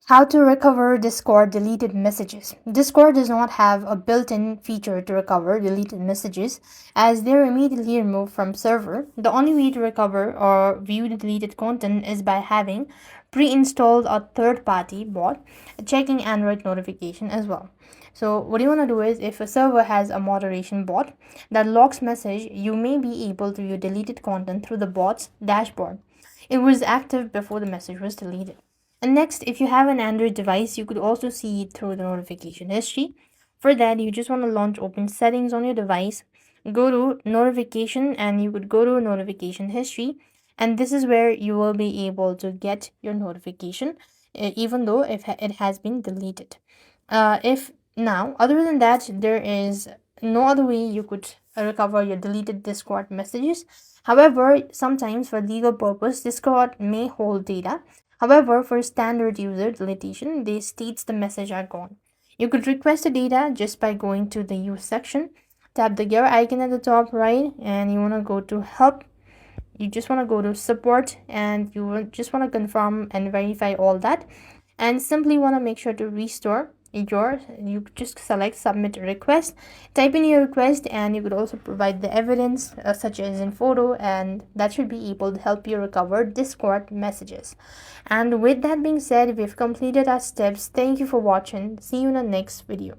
How to recover Discord deleted messages. Discord does not have a built-in feature to recover deleted messages as they're immediately removed from server. The only way to recover or view the deleted content is by having pre-installed a third-party bot checking Android notification as well. So what you want to do is, if a server has a moderation bot that logs message, you may be able to view deleted content through the bot's dashboard. It was active before the message was deleted. And next, if you have an Android device, you could also see it through the notification history. For that, you just want to launch open settings on your device, go to notification, and you could go to notification history. And this is where you will be able to get your notification, even though if it has been deleted. If now, other than that, there is no other way you could recover your deleted Discord messages. However, sometimes for legal purpose, Discord may hold data. However, for standard user deletion, they states the message are gone. You could request the data just by going to the use section, tap the gear icon at the top right, and you want to go to help. You just want to go to support, and you will just want to confirm and verify all that, and simply want to make sure to restore you just select submit a request, type in your request, and you could also provide the evidence such as in photo, and that should be able to help you recover Discord messages. And with that being said, we've completed our steps. Thank you for watching. See you in the next video.